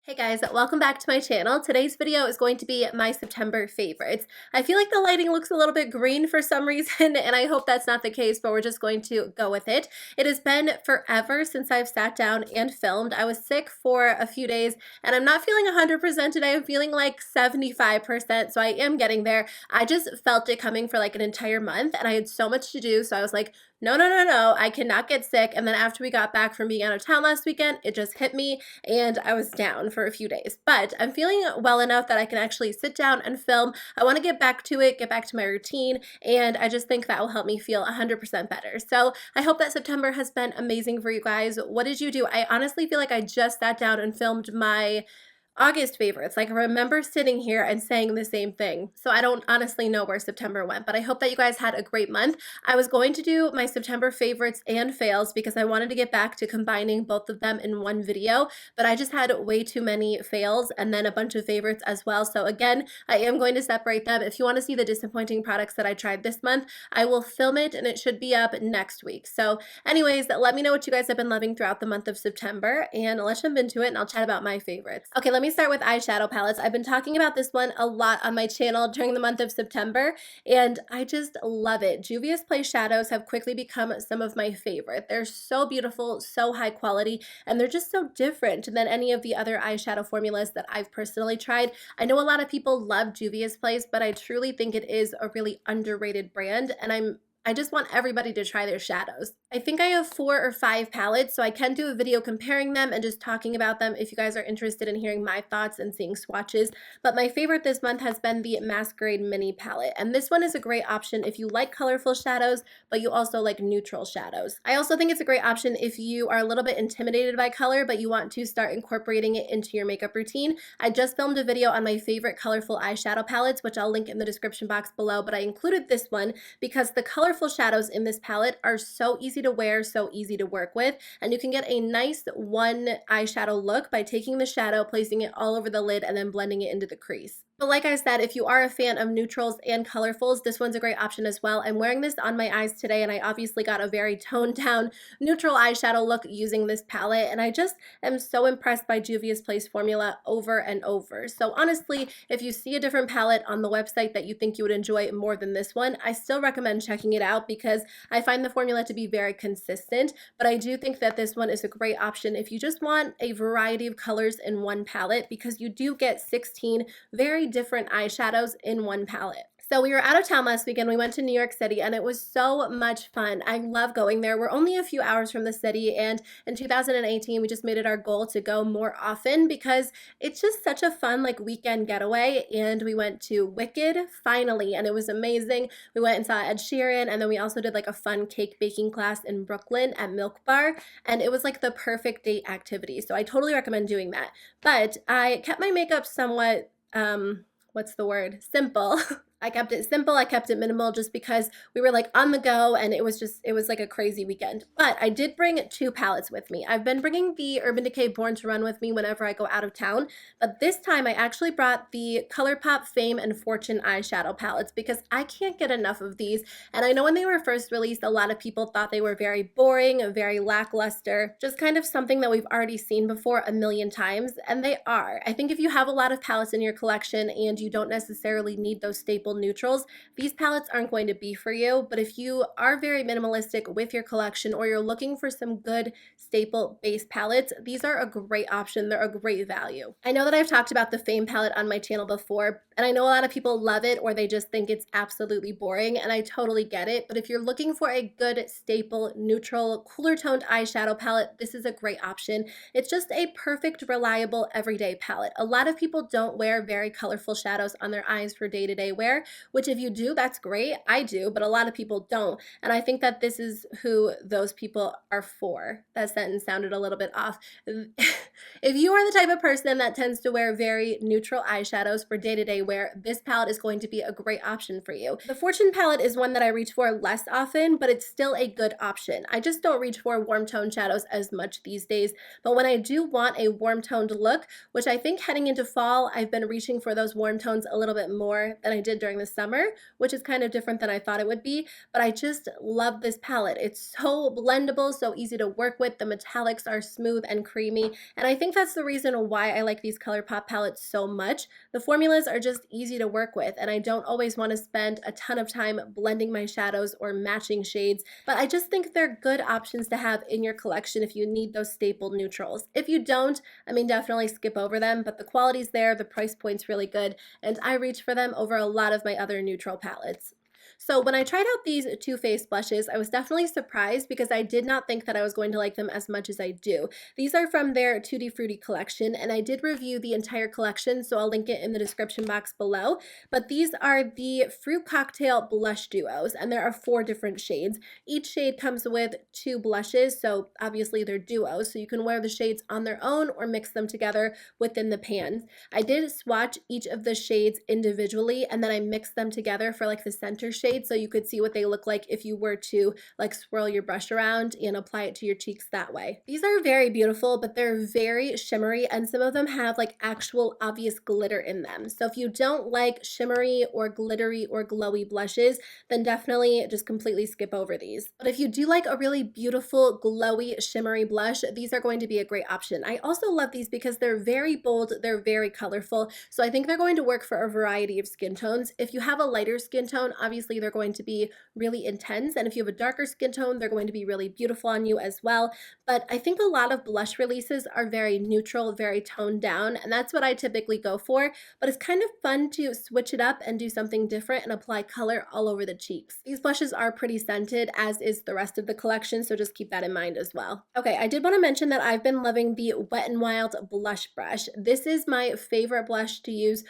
Hey guys, welcome back to my channel. Today's video is going to be my September favorites. I feel like the lighting looks a little bit green for some reason, and I hope that's not the case, but we're just going to go with it. It has been forever since I've sat down and filmed. I was sick for a few days, and I'm not feeling 100% today. I'm feeling like 75%, so I am getting there. I just felt it coming for like an entire month, and I had so much to do, so I was like, no, I cannot get sick. And then after we got back from being out of town last weekend, it just hit me and I was down for a few days. But I'm feeling well enough that I can actually sit down and film. I want to get back to it, get back to my routine, and I just think that will help me feel 100% better. So I hope that September has been amazing for you guys. What did you do? I honestly feel like I just sat down and filmed my August favorites. Like I remember sitting here and saying the same thing. So I don't honestly know where September went, but I hope that you guys had a great month. I was going to do my September favorites and fails because I wanted to get back to combining both of them in one video, but I just had way too many fails and then a bunch of favorites as well. So again, I am going to separate them. If you want to see the disappointing products that I tried this month, I will film it and it should be up next week. So anyways, let me know what you guys have been loving throughout the month of September, and let's jump into it and I'll chat about my favorites. Okay, let me start with eyeshadow palettes. I've been talking about this one a lot on my channel during the month of September, and I just love it. Juvia's Place shadows have quickly become some of my favorite. They're so beautiful, so high quality, and they're just so different than any of the other eyeshadow formulas that I've personally tried. I know a lot of people love Juvia's Place, but I truly think it is a really underrated brand, and I just want everybody to try their shadows. I think I have 4 or 5 palettes, so I can do a video comparing them and just talking about them if you guys are interested in hearing my thoughts and seeing swatches. But my favorite this month has been the Masquerade Mini Palette, and this one is a great option if you like colorful shadows, but you also like neutral shadows. I also think it's a great option if you are a little bit intimidated by color, but you want to start incorporating it into your makeup routine. I just filmed a video on my favorite colorful eyeshadow palettes, which I'll link in the description box below, but I included this one because the colorful shadows in this palette are so easy to wear, so easy to work with, and you can get a nice one eyeshadow look by taking the shadow, placing it all over the lid, and then blending it into the crease. But like I said, if you are a fan of neutrals and colorfuls, this one's a great option as well. I'm wearing this on my eyes today, and I obviously got a very toned down neutral eyeshadow look using this palette, and I just am so impressed by Juvia's Place formula over and over. So honestly, if you see a different palette on the website that you think you would enjoy more than this one, I still recommend checking it out because I find the formula to be very consistent, but I do think that this one is a great option if you just want a variety of colors in one palette, because you do get 16 very different eyeshadows in one palette. So we were out of town last weekend. We went to New York City and it was so much fun. I love going there. We're only a few hours from the city, and in 2018 we just made it our goal to go more often because it's just such a fun like weekend getaway. And we went to Wicked finally, and it was amazing. We went and saw Ed Sheeran, and then we also did like a fun cake baking class in Brooklyn at Milk Bar, and it was like the perfect date activity. So I totally recommend doing that. But I kept my makeup somewhat what's the word? Simple. I kept it simple, I kept it minimal just because we were like on the go, and it was like a crazy weekend. But I did bring 2 palettes with me. I've been bringing the Urban Decay Born to Run with me whenever I go out of town, but this time I actually brought the ColourPop Fame and Fortune eyeshadow palettes because I can't get enough of these. And I know when they were first released, a lot of people thought they were very boring, very lackluster, just kind of something that we've already seen before a million times, and they are. I think if you have a lot of palettes in your collection and you don't necessarily need those staple neutrals, these palettes aren't going to be for you. But if you are very minimalistic with your collection, or you're looking for some good staple base palettes, these are a great option. They're a great value. I know that I've talked about the Fame palette on my channel before, and I know a lot of people love it or they just think it's absolutely boring, and I totally get it. But if you're looking for a good staple neutral cooler toned eyeshadow palette, this is a great option. It's just a perfect reliable everyday palette. A lot of people don't wear very colorful shadows on their eyes for day-to-day wear, which if you do, that's great. I do, but a lot of people don't. And I think that this is who those people are for. That sentence sounded a little bit off. If you are the type of person that tends to wear very neutral eyeshadows for day-to-day wear, this palette is going to be a great option for you. The Fortune palette is one that I reach for less often, but it's still a good option. I just don't reach for warm tone shadows as much these days, but when I do want a warm toned look, which I think heading into fall, I've been reaching for those warm tones a little bit more than I did during during the summer, which is kind of different than I thought it would be, but I just love this palette. It's so blendable, so easy to work with. The metallics are smooth and creamy, and I think that's the reason why I like these ColourPop palettes so much. The formulas are just easy to work with, and I don't always want to spend a ton of time blending my shadows or matching shades, but I just think they're good options to have in your collection if you need those staple neutrals. If you don't, I mean, definitely skip over them, but the quality's there, the price point's really good, and I reach for them over a lot of my other neutral palettes. So when I tried out these Too Faced blushes, I was definitely surprised because I did not think that I was going to like them as much as I do. These are from their Tutti Frutti collection, and I did review the entire collection, so I'll link it in the description box below. But these are the Fruit Cocktail Blush Duos, and there are 4 different shades. Each shade comes with 2 blushes, so obviously they're duos, so you can wear the shades on their own or mix them together within the pan. I did swatch each of the shades individually, and then I mixed them together for like the center shade, so you could see what they look like if you were to like swirl your brush around and apply it to your cheeks that way. These are very beautiful, but they're very shimmery, and some of them have like actual obvious glitter in them. So if you don't like shimmery or glittery or glowy blushes, then definitely just completely skip over these. But if you do like a really beautiful, glowy, shimmery blush, these are going to be a great option. I also love these because they're very bold, they're very colorful, so I think they're going to work for a variety of skin tones. If you have a lighter skin tone, obviously they're going to be really intense, and if you have a darker skin tone, they're going to be really beautiful on you as well. But I think a lot of blush releases are very neutral, very toned down, and that's what I typically go for, but it's kind of fun to switch it up and do something different and apply color all over the cheeks. These blushes are pretty scented, as is the rest of the collection, so just keep that in mind as well. Okay, I did want to mention that I've been loving the Wet n Wild blush brush. This is my favorite blush to use,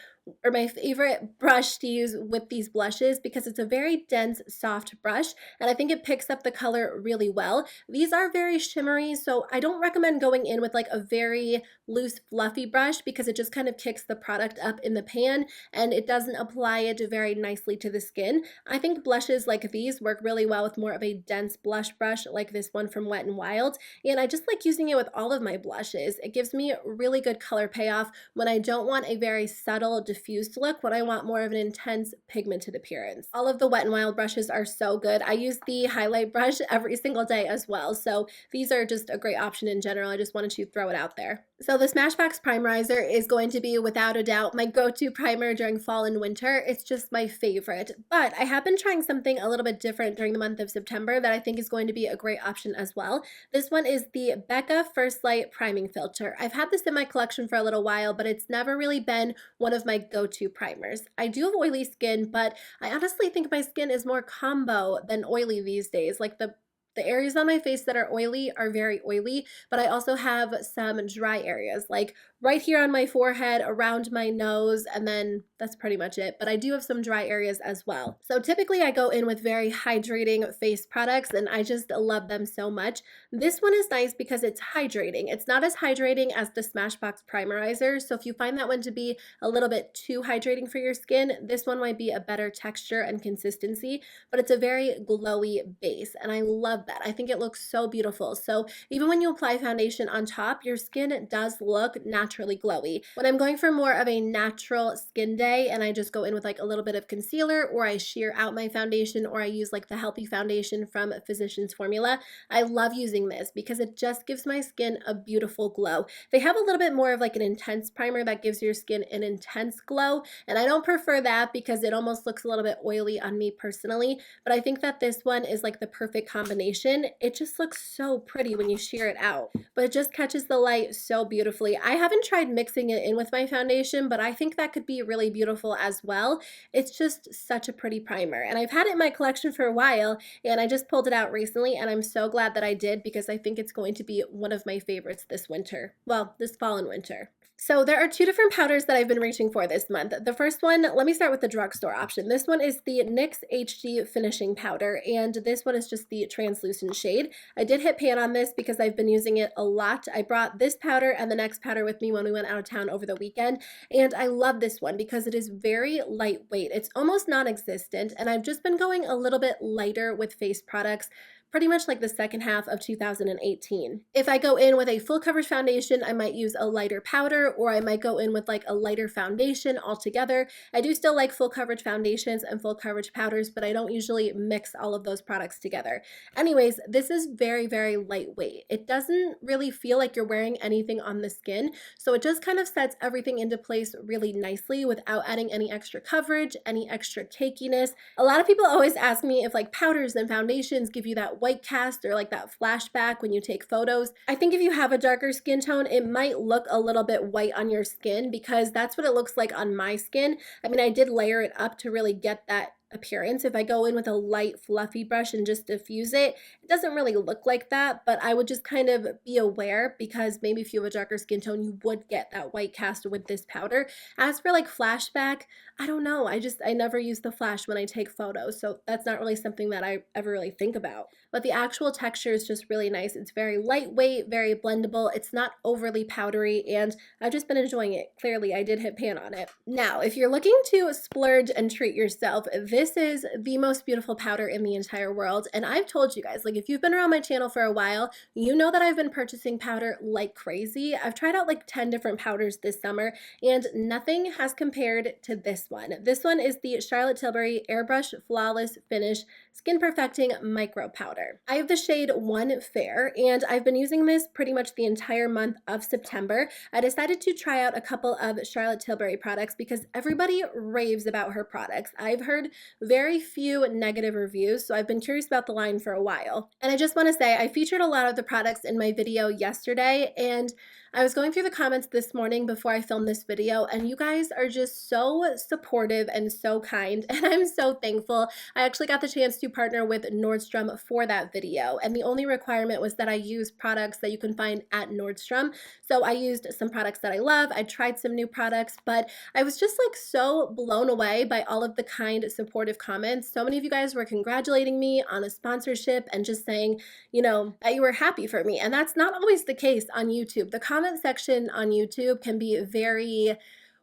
or my favorite brush to use with these blushes, because it's a very dense, soft brush, and I think it picks up the color really well. These are very shimmery, so I don't recommend going in with like a very loose, fluffy brush, because it just kind of kicks the product up in the pan and it doesn't apply it very nicely to the skin. I think blushes like these work really well with more of a dense blush brush like this one from Wet n Wild, and I just like using it with all of my blushes. It gives me really good color payoff when I don't want a very subtle, diffused look, when I want more of an intense pigmented appearance. All of the Wet n Wild brushes are so good. I use the highlight brush every single day as well, so these are just a great option in general. I just wanted to throw it out there. So the Smashbox Primerizer is going to be without a doubt my go-to primer during fall and winter. It's just my favorite, but I have been trying something a little bit different during the month of September that I think is going to be a great option as well. This one is the Becca First Light Priming Filter. I've had this in my collection for a little while, but it's never really been one of my go-to primers. I do have oily skin, but I honestly think my skin is more combo than oily these days. Like the areas on my face that are oily are very oily, but I also have some dry areas, like right here on my forehead, around my nose, and then that's pretty much it. But I do have some dry areas as well. So typically I go in with very hydrating face products, and I just love them so much. This one is nice because it's hydrating. It's not as hydrating as the Smashbox Primerizer, so if you find that one to be a little bit too hydrating for your skin, this one might be a better texture and consistency, but it's a very glowy base, and I love that. I think it looks so beautiful. So even when you apply foundation on top, your skin does look naturally glowy. When I'm going for more of a natural skin day and I just go in with like a little bit of concealer, or I sheer out my foundation, or I use like the Healthy Foundation from Physicians Formula, I love using this because it just gives my skin a beautiful glow. They have a little bit more of like an intense primer that gives your skin an intense glow, and I don't prefer that because it almost looks a little bit oily on me personally, but I think that this one is like the perfect combination. It just looks so pretty when you sheer it out, but it just catches the light so beautifully. I haven't tried mixing it in with my foundation, but I think that could be really beautiful as well. It's just such a pretty primer, and I've had it in my collection for a while, and I just pulled it out recently, and I'm so glad that I did because I think it's going to be one of my favorites this winter. Well, this fall and winter. So there are 2 different powders that I've been reaching for this month. The first one, let me start with the drugstore option. This one is the NYX HD Finishing Powder, and this one is just the translucent shade. I did hit pan on this because I've been using it a lot. I brought this powder and the next powder with me when we went out of town over the weekend, and I love this one because it is very lightweight. It's almost non-existent, and I've just been going a little bit lighter with face products, pretty much like the second half of 2018. If I go in with a full coverage foundation, I might use a lighter powder, or I might go in with like a lighter foundation altogether. I do still like full coverage foundations and full coverage powders, but I don't usually mix all of those products together. Anyways, this is very, very lightweight. It doesn't really feel like you're wearing anything on the skin, so it just kind of sets everything into place really nicely without adding any extra coverage, any extra cakiness. A lot of people always ask me if like powders and foundations give you that white cast or like that flashback when you take photos. I think if you have a darker skin tone, it might look a little bit white on your skin, because that's what it looks like on my skin. I mean, I did layer it up to really get that appearance. If I go in with a light fluffy brush and just diffuse it, it doesn't really look like that, but I would just kind of be aware, because maybe if you have a darker skin tone, you would get that white cast with this powder. As for like flashback, I don't know. I never use the flash when I take photos, so that's not really something that I ever really think about. But the actual texture is just really nice. It's very lightweight, very blendable. It's not overly powdery, and I've just been enjoying it. Clearly, I did hit pan on it. Now, if you're looking to splurge and treat yourself, this is the most beautiful powder in the entire world. And I've told you guys, like, if you've been around my channel for a while, you know that I've been purchasing powder like crazy. I've tried out like 10 different powders this summer, and nothing has compared to this one. This one is the Charlotte Tilbury Airbrush Flawless Finish Skin Perfecting Micro Powder. I have the shade 1 Fair, and I've been using this pretty much the entire month of September. I decided to try out a couple of Charlotte Tilbury products because everybody raves about her products. I've heard very few negative reviews, so I've been curious about the line for a while. And I just want to say, I featured a lot of the products in my video yesterday, and I was going through the comments this morning before I filmed this video, and you guys are just so supportive and so kind, and I'm so thankful. I actually got the chance to partner with Nordstrom for that video, and the only requirement was that I use products that you can find at Nordstrom. So I used some products that I love. I tried some new products, but I was just like so blown away by all of the kind, supportive comments. So many of you guys were congratulating me on a sponsorship and just saying, you know, that you were happy for me. And that's not always the case on YouTube. The comment section on YouTube can be very,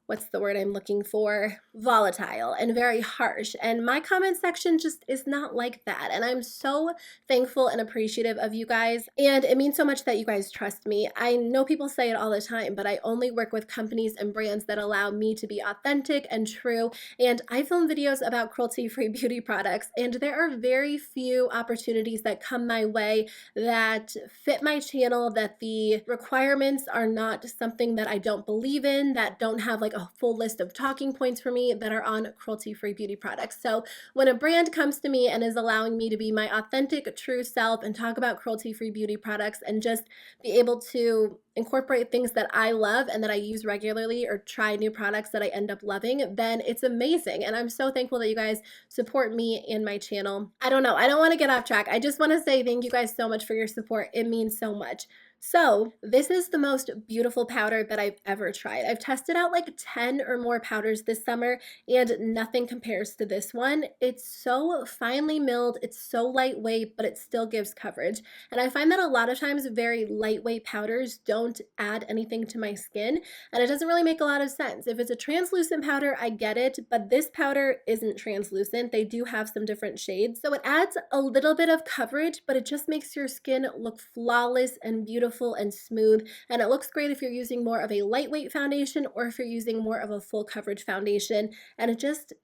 what's the word I'm looking for? Volatile and very harsh. And my comment section just is not like that. And I'm so thankful and appreciative of you guys. And it means so much that you guys trust me. I know people say it all the time, but I only work with companies and brands that allow me to be authentic and true. And I film videos about cruelty-free beauty products, and there are very few opportunities that come my way that fit my channel, that the requirements are not something that I don't believe in, that don't have like a full list of talking points for me, that are on cruelty-free beauty products. So when a brand comes to me and is allowing me to be my authentic, true self and talk about cruelty-free beauty products and just be able to incorporate things that I love and that I use regularly, or try new products that I end up loving, then it's amazing. And I'm so thankful that you guys support me and my channel. I don't know. I don't want to get off track. I just want to say thank you guys so much for your support. It means so much. So this is the most beautiful powder that I've ever tried. I've tested out like 10 or more powders this summer, and nothing compares to this one. It's so finely milled, it's so lightweight, but it still gives coverage. And I find that a lot of times very lightweight powders don't add anything to my skin, and it doesn't really make a lot of sense. If it's a translucent powder, I get it, but this powder isn't translucent. They do have some different shades. So it adds a little bit of coverage, but it just makes your skin look flawless and beautiful and smooth, and it looks great if you're using more of a lightweight foundation or if you're using more of a full coverage foundation. And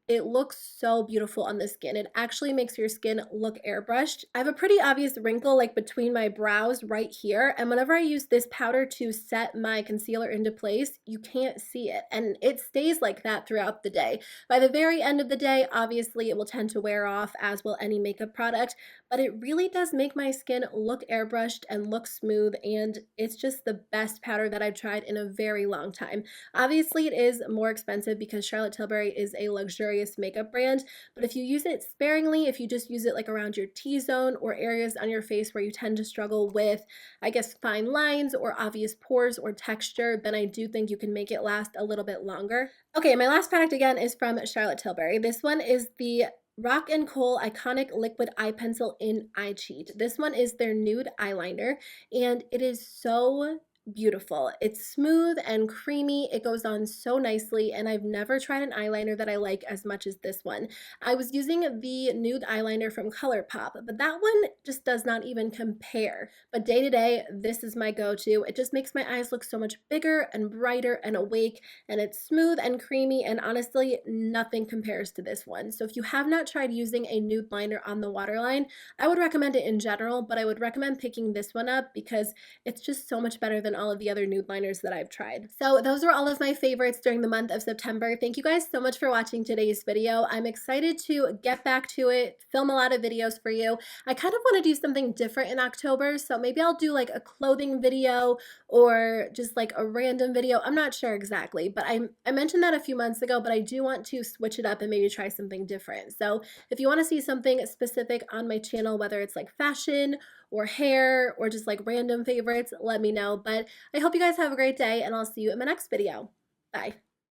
it looks so beautiful on the skin. It actually makes your skin look airbrushed. I have a pretty obvious wrinkle like between my brows right here, and whenever I use this powder to set my concealer into place, you can't see it, and it stays like that throughout the day. By the very end of the day, obviously it will tend to wear off, as will any makeup product, but it really does make my skin look airbrushed and look smooth, and it's just the best powder that I've tried in a very long time. Obviously, it is more expensive because Charlotte Tilbury is a luxurious makeup brand, but if you use it sparingly, if you just use it like around your T-zone or areas on your face where you tend to struggle with, I guess, fine lines or obvious pores or texture, then I do think you can make it last a little bit longer. Okay, my last product again is from Charlotte Tilbury. This one is the Rock & Kohl Iconic Liquid Eye Pencil in Eye Cheat. This one is their nude eyeliner, and it is so beautiful. It's smooth and creamy. It goes on so nicely, and I've never tried an eyeliner that I like as much as this one. I was using the nude eyeliner from ColourPop, but that one just does not even compare. But day to day, this is my go-to. It just makes my eyes look so much bigger and brighter and awake, and it's smooth and creamy, and honestly, nothing compares to this one. So if you have not tried using a nude liner on the waterline, I would recommend it in general, but I would recommend picking this one up because it's just so much better than all of the other nude liners that I've tried. So those were all of my favorites during the month of September. Thank you guys so much for watching today's video. I'm excited to get back to it, film a lot of videos for you. I kind of want to do something different in October, so maybe I'll do like a clothing video or just like a random video. I'm not sure exactly, but I mentioned that a few months ago, but I do want to switch it up and maybe try something different. So if you want to see something specific on my channel, whether it's like fashion or hair or just like random favorites, let me know. But I hope you guys have a great day, and I'll see you in my next video. Bye.